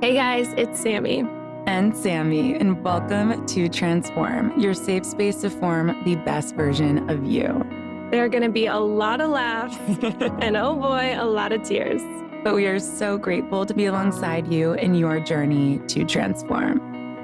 Hey guys, it's Sami. And Sami, and welcome to Transform, your safe space to form the best version of you. There are going to be a lot of laughs and oh boy, a lot of tears. But we are so grateful to be alongside you in your journey to transform.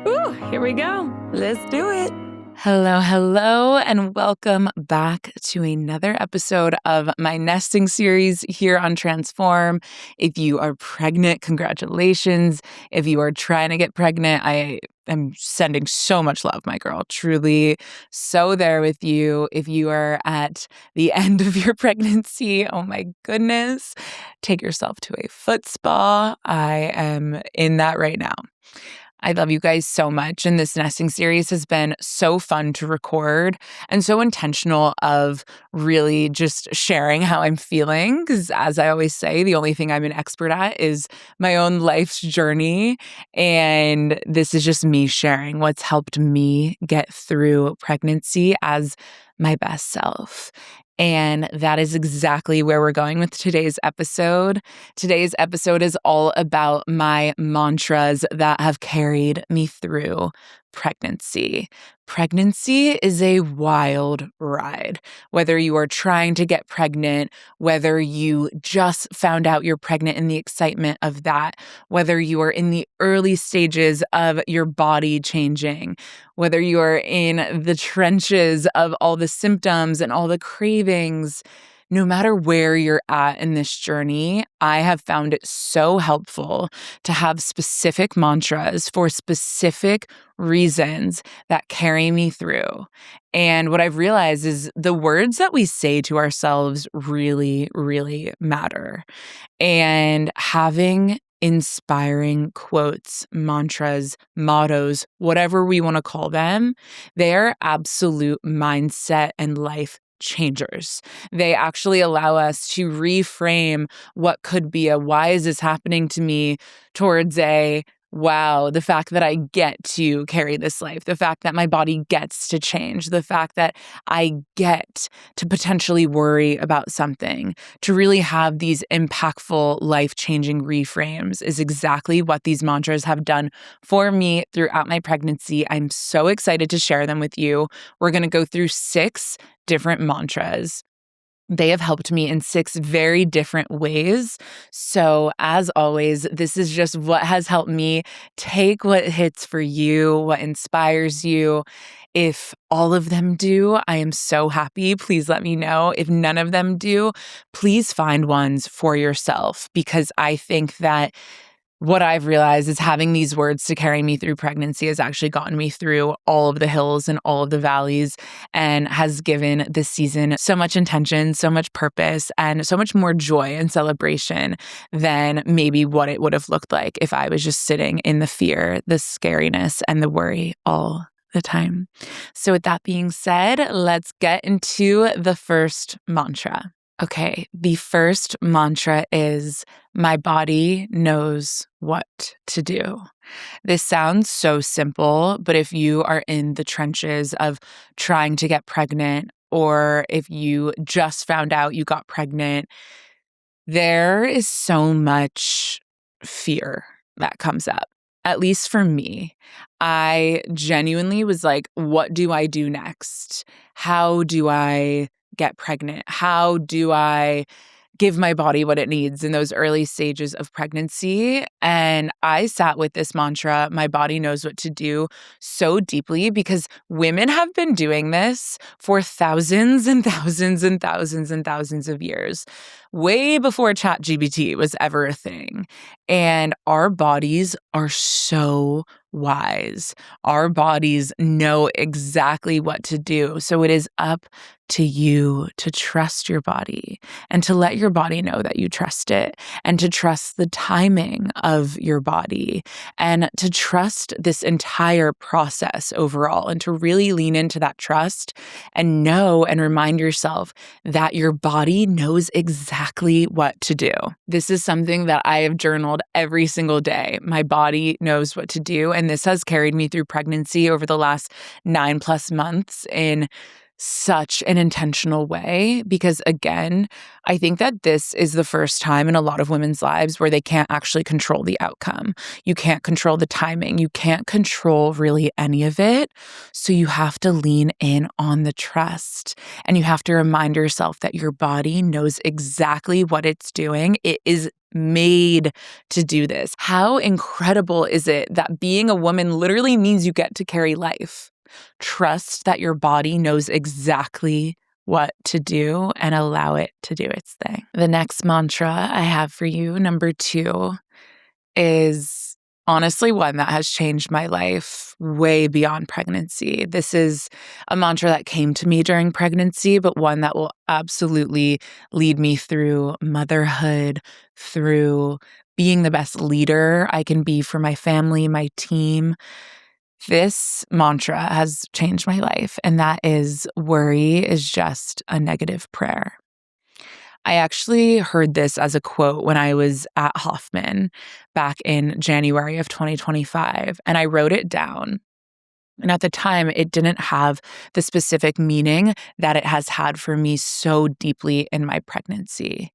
Ooh, here we go. Let's do it. Hello, and welcome back to another episode of my nesting series here on Transform. If you are pregnant, congratulations. If you are trying to get pregnant, I am sending so much love, my girl. Truly so there with you. If you are at the end of your pregnancy, oh my goodness, take yourself to a foot spa. I am in that right now. I love you guys so much. And this nesting series has been so fun to record and so intentional of really just sharing how I'm feeling. Because as I always say, the only thing I'm an expert at is my own life's journey. And this is just me sharing what's helped me get through pregnancy as my best self. And that is exactly where we're going with today's episode. Today's episode is all about my mantras that have carried me through pregnancy. Pregnancy is a wild ride. Whether you are trying to get pregnant, whether you just found out you're pregnant and the excitement of that, whether you are in the early stages of your body changing, whether you are in the trenches of all the symptoms and all the cravings, no matter where you're at in this journey, I have found it so helpful to have specific mantras for specific reasons that carry me through. And what I've realized is the words that we say to ourselves really, really matter. And having inspiring quotes, mantras, mottos, whatever we want to call them, they are absolute mindset and life changers. They actually allow us to reframe what could be a why is this happening to me towards a wow, the fact that I get to carry this life, the fact that my body gets to change, the fact that I get to potentially worry about something, to really have these impactful, life-changing reframes is exactly what these mantras have done for me throughout my pregnancy. I'm so excited to share them with you. We're going to go through 6 different mantras. They have helped me in 6 very different ways. So as always, this is just what has helped me. Take what hits for you, what inspires you. If all of them do, I am so happy. Please let me know. If none of them do, please find ones for yourself, because I think that what I've realized is having these words to carry me through pregnancy has actually gotten me through all of the hills and all of the valleys, and has given this season so much intention, so much purpose, and so much more joy and celebration than maybe what it would have looked like if I was just sitting in the fear, the scariness, and the worry all the time. So with that being said, let's get into the first mantra. Okay, the first mantra is my body knows what to do. This sounds so simple, but if you are in the trenches of trying to get pregnant, or if you just found out you got pregnant, there is so much fear that comes up. At least for me, I genuinely was like, what do I do next? How do I get pregnant? How do I give my body what it needs in those early stages of pregnancy? And I sat with this mantra, my body knows what to do, so deeply, because women have been doing this for thousands and thousands and thousands and thousands of years, way before ChatGPT was ever a thing. And our bodies are so wise. Our bodies know exactly what to do. So it is up to you to trust your body, and to let your body know that you trust it, and to trust the timing of your body, and to trust this entire process overall, and to really lean into that trust and know and remind yourself that your body knows exactly what to do. This is something that I have journaled every single day. My body knows what to do. And this has carried me through pregnancy over the last 9+ months in such an intentional way because, again, I think that this is the first time in a lot of women's lives where they can't actually control the outcome. You can't control the timing. You can't control really any of it. So you have to lean in on the trust, and you have to remind yourself that your body knows exactly what it's doing. It is made to do this. How incredible is it that being a woman literally means you get to carry life? Trust that your body knows exactly what to do and allow it to do its thing. The next mantra I have for you, number 2, is honestly one that has changed my life way beyond pregnancy. This is a mantra that came to me during pregnancy, but one that will absolutely lead me through motherhood, through being the best leader I can be for my family, my team. This mantra has changed my life, and that is worry is just a negative prayer. I actually heard this as a quote when I was at Hoffman back in January of 2025, and I wrote it down. And at the time, it didn't have the specific meaning that it has had for me so deeply in my pregnancy.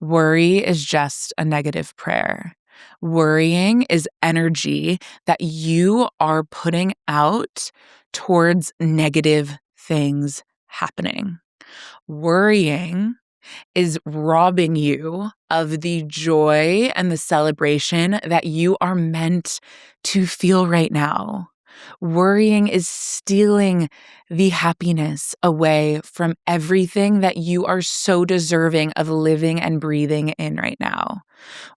Worry is just a negative prayer. Worrying is energy that you are putting out towards negative things happening. Worrying is robbing you of the joy and the celebration that you are meant to feel right now. Worrying is stealing the happiness away from everything that you are so deserving of living and breathing in right now.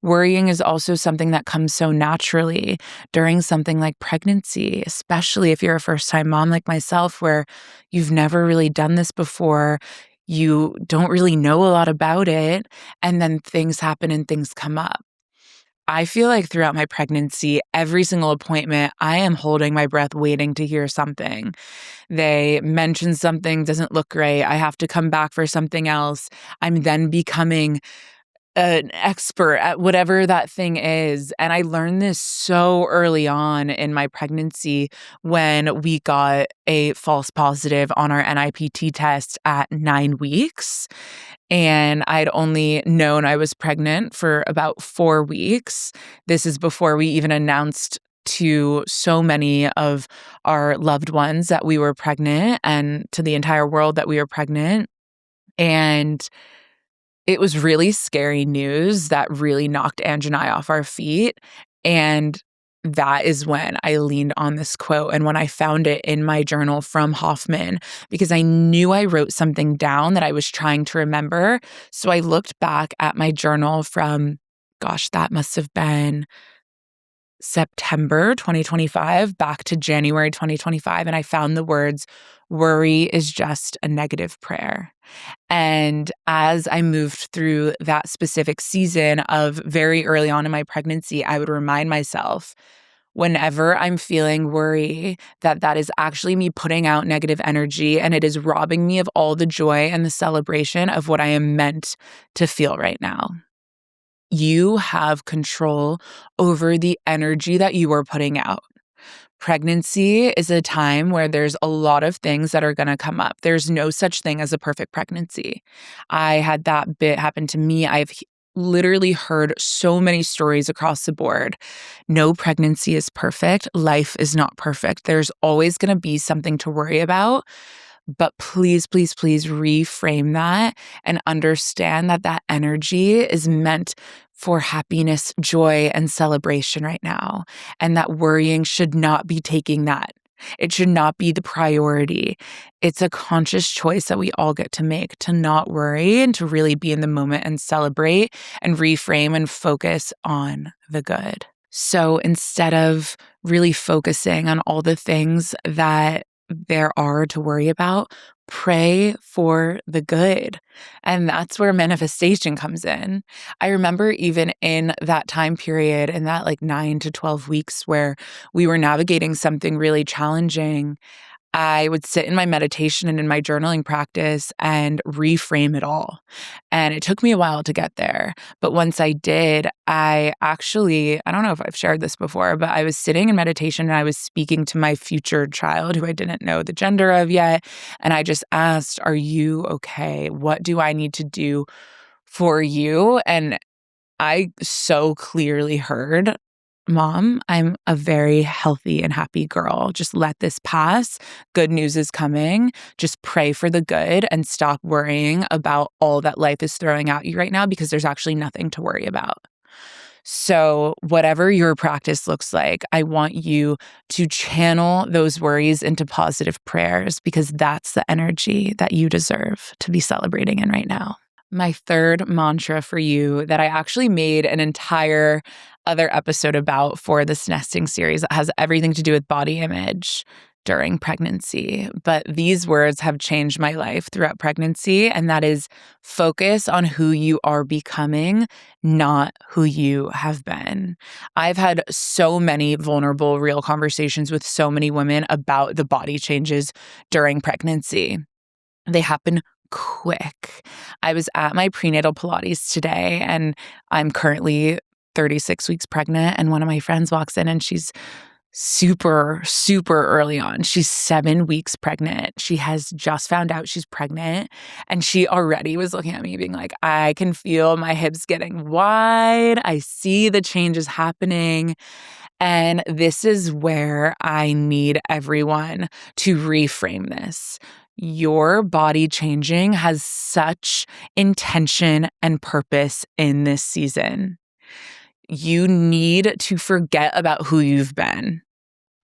Worrying is also something that comes so naturally during something like pregnancy, especially if you're a first-time mom like myself, where you've never really done this before. You don't really know a lot about it, and then things happen and things come up. I feel like throughout my pregnancy, every single appointment, I am holding my breath waiting to hear something. They mention something doesn't look great. I have to come back for something else. I'm then becoming an expert at whatever that thing is. And I learned this so early on in my pregnancy when we got a false positive on our NIPT test at 9 weeks. And I'd only known I was pregnant for about 4 weeks. This is before we even announced to so many of our loved ones that we were pregnant and to the entire world that we were pregnant. And it was really scary news that really knocked Ange and I off our feet. And that is when I leaned on this quote and when I found it in my journal from Hoffman, because I knew I wrote something down that I was trying to remember. So I looked back at my journal from, gosh, that must have been September 2025 back to January 2025. And I found the words, worry is just a negative prayer. And as I moved through that specific season of very early on in my pregnancy, I would remind myself whenever I'm feeling worry that that is actually me putting out negative energy and it is robbing me of all the joy and the celebration of what I am meant to feel right now. You have control over the energy that you are putting out. Pregnancy is a time where there's a lot of things that are going to come up. There's no such thing as a perfect pregnancy. I had that bit happen to me. I've literally heard so many stories across the board. No pregnancy is perfect. Life is not perfect. There's always going to be something to worry about. But please, please, please reframe that and understand that that energy is meant for happiness, joy, and celebration right now. And that worrying should not be taking that. It should not be the priority. It's a conscious choice that we all get to make to not worry and to really be in the moment and celebrate and reframe and focus on the good. So instead of really focusing on all the things that there are to worry about, pray for the good. And that's where manifestation comes in. I remember even in that time period, in that like 9 to 12 weeks where we were navigating something really challenging, I would sit in my meditation and in my journaling practice and reframe it all. And it took me a while to get there. But once I did, I don't know if I've shared this before, but I was sitting in meditation and I was speaking to my future child who I didn't know the gender of yet. And I just asked, "Are you okay? What do I need to do for you?" And I so clearly heard, "Mom, I'm a very healthy and happy girl. Just let this pass. Good news is coming. Just pray for the good and stop worrying about all that life is throwing at you right now because there's actually nothing to worry about." So, whatever your practice looks like, I want you to channel those worries into positive prayers because that's the energy that you deserve to be celebrating in right now. My third mantra for you that I actually made an entire other episode about for this nesting series that has everything to do with body image during pregnancy. But these words have changed my life throughout pregnancy, and that is focus on who you are becoming, not who you have been. I've had so many vulnerable, real conversations with so many women about the body changes during pregnancy. They happen quick. I was at my prenatal Pilates today, and I'm currently 36 weeks pregnant, and one of my friends walks in and she's super, super early on. She's 7 weeks pregnant. She has just found out she's pregnant, and she already was looking at me being like, "I can feel my hips getting wide. I see the changes happening." And this is where I need everyone to reframe this. Your body changing has such intention and purpose in this season. You need to forget about who you've been.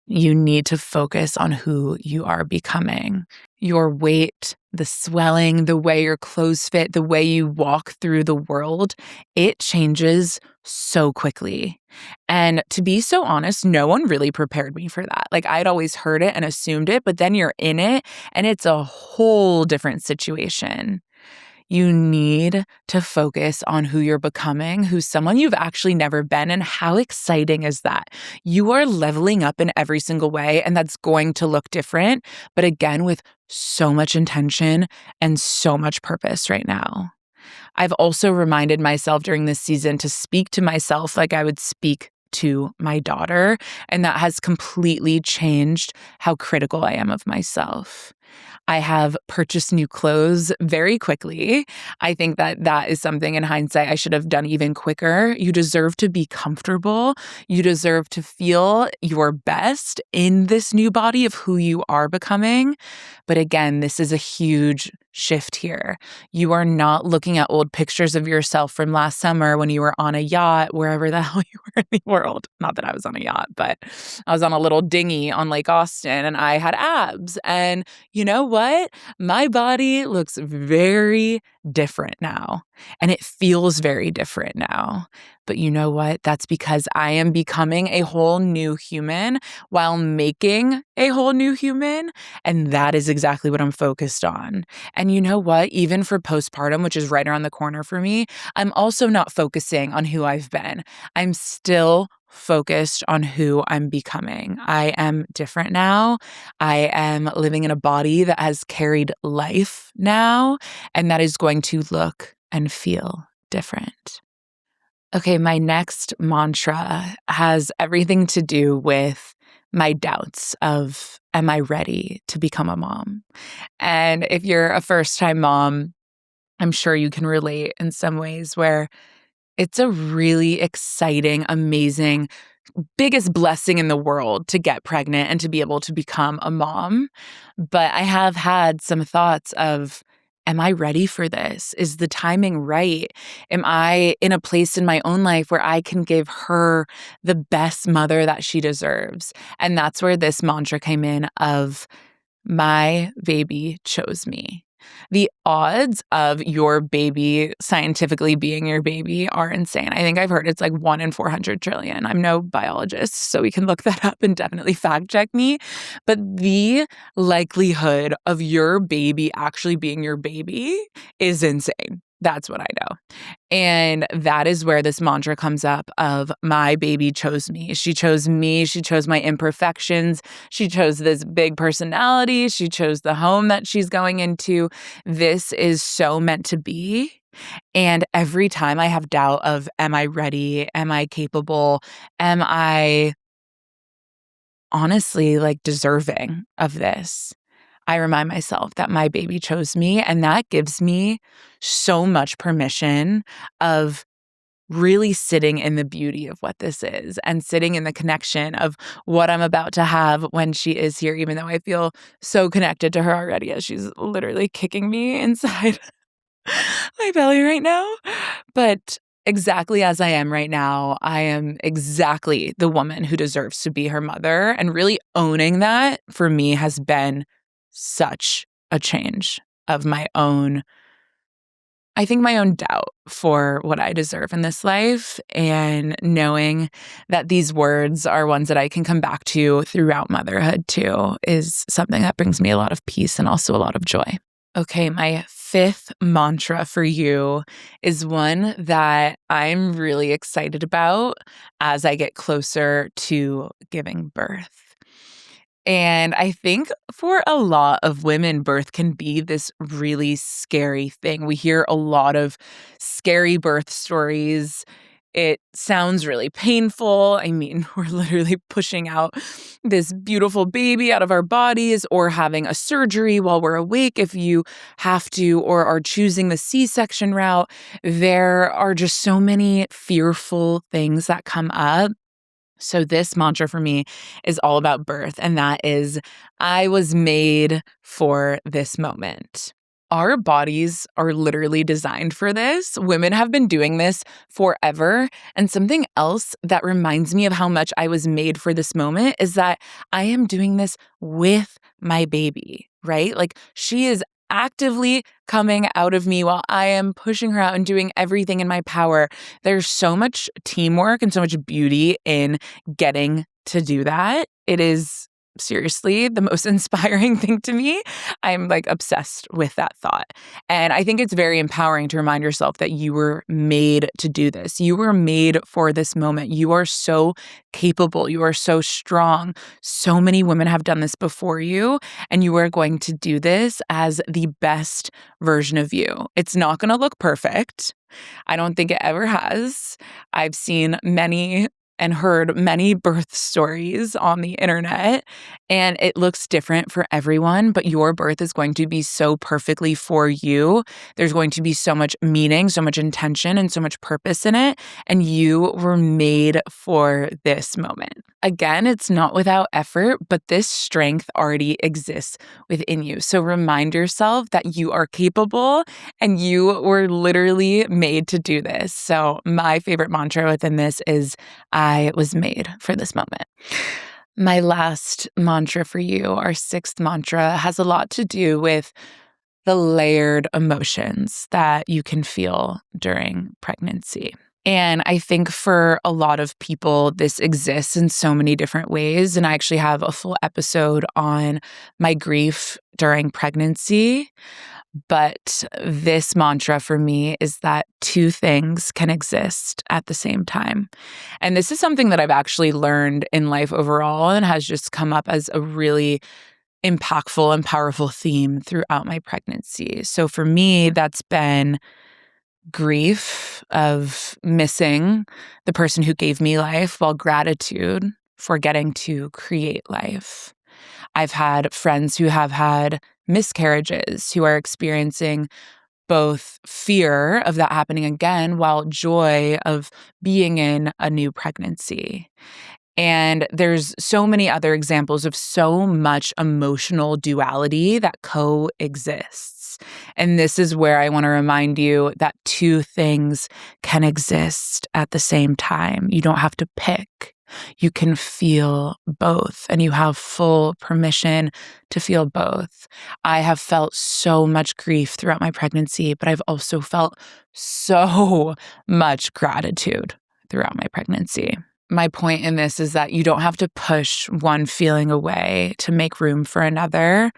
You need to focus on who you are becoming. Your weight, the swelling, the way your clothes fit, the way you walk through the world, it changes so quickly. And to be so honest, no one really prepared me for that. Like I'd always heard it and assumed it, but then you're in it and it's a whole different situation. You need to focus on who you're becoming, who's someone you've actually never been, and how exciting is that? You are leveling up in every single way, and that's going to look different, but again, with so much intention and so much purpose right now. I've also reminded myself during this season to speak to myself like I would speak to my daughter, and that has completely changed how critical I am of myself. I have purchased new clothes very quickly. I think that that is something in hindsight I should have done even quicker. You deserve to be comfortable. You deserve to feel your best in this new body of who you are becoming. But again, this is a huge shift here. You are not looking at old pictures of yourself from last summer when you were on a yacht, wherever the hell you were in the world. Not that I was on a yacht, but I was on a little dinghy on Lake Austin and I had abs. And you know what? My body looks very different now, and it feels very different now. But you know what? That's because I am becoming a whole new human while making a whole new human. And that is exactly what I'm focused on. And you know what? Even for postpartum, which is right around the corner for me, I'm also not focusing on who I've been. I'm still focused on who I'm becoming. I am different now. I am living in a body that has carried life now, and that is going to look and feel different. Okay, my next mantra has everything to do with my doubts of, am I ready to become a mom? And if you're a first-time mom, I'm sure you can relate in some ways where it's a really exciting, amazing, biggest blessing in the world to get pregnant and to be able to become a mom. But I have had some thoughts of, am I ready for this? Is the timing right? Am I in a place in my own life where I can give her the best mother that she deserves? And that's where this mantra came in of, my baby chose me. The odds of your baby scientifically being your baby are insane. I think I've heard it's like 1 in 400 trillion. I'm no biologist, so we can look that up and definitely fact check me. But the likelihood of your baby actually being your baby is insane. That's what I know. And that is where this mantra comes up of my baby chose me. She chose me. She chose my imperfections. She chose this big personality. She chose the home that she's going into. This is so meant to be. And every time I have doubt of, am I ready? Am I capable? Am I honestly deserving of this? I remind myself that my baby chose me, and that gives me so much permission of really sitting in the beauty of what this is and sitting in the connection of what I'm about to have when she is here, even though I feel so connected to her already as she's literally kicking me inside my belly right now. But exactly as I am right now, I am exactly the woman who deserves to be her mother. And really owning that for me has been such a change of my own, I think, my own doubt for what I deserve in this life, and knowing that these words are ones that I can come back to throughout motherhood too is something that brings me a lot of peace and also a lot of joy. Okay, my fifth mantra for you is one that I'm really excited about as I get closer to giving birth. And I think for a lot of women, birth can be this really scary thing. We hear a lot of scary birth stories. It sounds really painful. I mean, we're literally pushing out this beautiful baby out of our bodies, or having a surgery while we're awake if you have to, or are choosing the C-section route. There are just so many fearful things that come up. So this mantra for me is all about birth, and that is, I was made for this moment. Our bodies are literally designed for this. Women have been doing this forever. And something else that reminds me of how much I was made for this moment is that I am doing this with my baby, right? She is actively coming out of me while I am pushing her out and doing everything in my power. There's so much teamwork and so much beauty in getting to do that. It is seriously the most inspiring thing to me. I'm obsessed with that thought. And I think it's very empowering to remind yourself that you were made to do this. You were made for this moment. You are so capable. You are so strong. So many women have done this before you, and you are going to do this as the best version of you. It's not going to look perfect. I don't think it ever has. I've seen many and heard many birth stories on the internet, and it looks different for everyone, but your birth is going to be so perfectly for you. There's going to be so much meaning, so much intention, and so much purpose in it, and you were made for this moment. Again, it's not without effort, but this strength already exists within you. So remind yourself that you are capable and you were literally made to do this. So my favorite mantra within this is, I was made for this moment. My last mantra for you, our sixth mantra, has a lot to do with the layered emotions that you can feel during pregnancy. And I think for a lot of people, this exists in so many different ways. And I actually have a full episode on my grief during pregnancy. But this mantra for me is that two things can exist at the same time. And this is something that I've actually learned in life overall and has just come up as a really impactful and powerful theme throughout my pregnancy. So for me, that's been grief of missing the person who gave me life, while gratitude for getting to create life. I've had friends who have had miscarriages who are experiencing both fear of that happening again, while joy of being in a new pregnancy. And there's so many other examples of so much emotional duality that coexists. And this is where I want to remind you that two things can exist at the same time. You don't have to pick. You can feel both, and you have full permission to feel both. I have felt so much grief throughout my pregnancy, but I've also felt so much gratitude throughout my pregnancy. My point in this is that you don't have to push one feeling away to make room for another.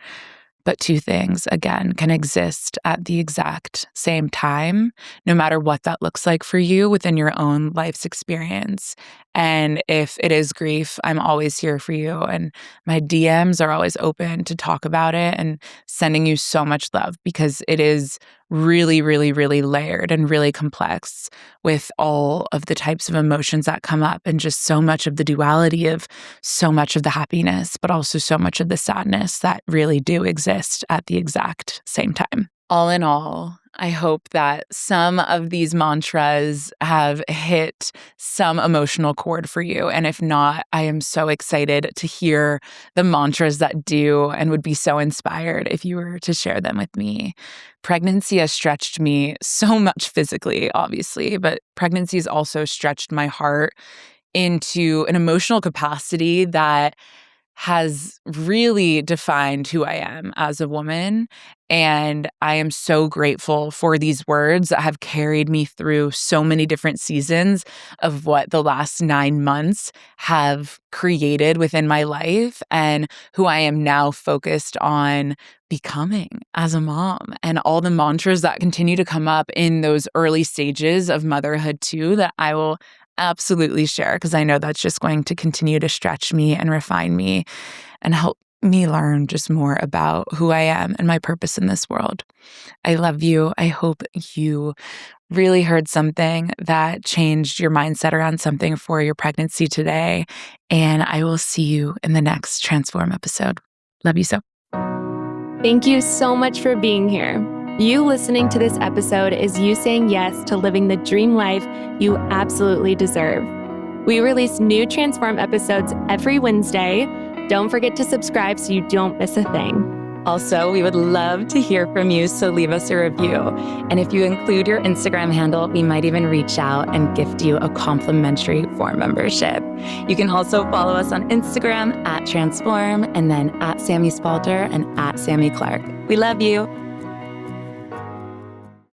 But two things, again, can exist at the exact same time, no matter what that looks like for you within your own life's experience. And if it is grief, I'm always here for you. And my DMs are always open to talk about it, and sending you so much love, because it is really, really, really layered and really complex with all of the types of emotions that come up, and just so much of the duality of so much of the happiness, but also so much of the sadness that really do exist at the exact same time. All in all, I hope that some of these mantras have hit some emotional chord for you. And if not, I am so excited to hear the mantras that do, and would be so inspired if you were to share them with me. Pregnancy has stretched me so much physically, obviously, but pregnancy has also stretched my heart into an emotional capacity that has really defined who I am as a woman. And I am so grateful for these words that have carried me through so many different seasons of what the last 9 months have created within my life, and who I am now focused on becoming as a mom, and all the mantras that continue to come up in those early stages of motherhood too, that I will absolutely share, because I know that's just going to continue to stretch me and refine me and help me learn just more about who I am and my purpose in this world. I love you. I hope you really heard something that changed your mindset around something for your pregnancy today. And I will see you in the next Transform episode. Love you so. Thank you so much for being here. You listening to this episode is you saying yes to living the dream life you absolutely deserve. We release new Transform episodes every Wednesday. Don't forget to subscribe so you don't miss a thing. Also, we would love to hear from you, so leave us a review. And if you include your Instagram handle, we might even reach out and gift you a complimentary Form membership. You can also follow us on Instagram @Transform, and then @Sami Spalter and @Sami Clark. We love you.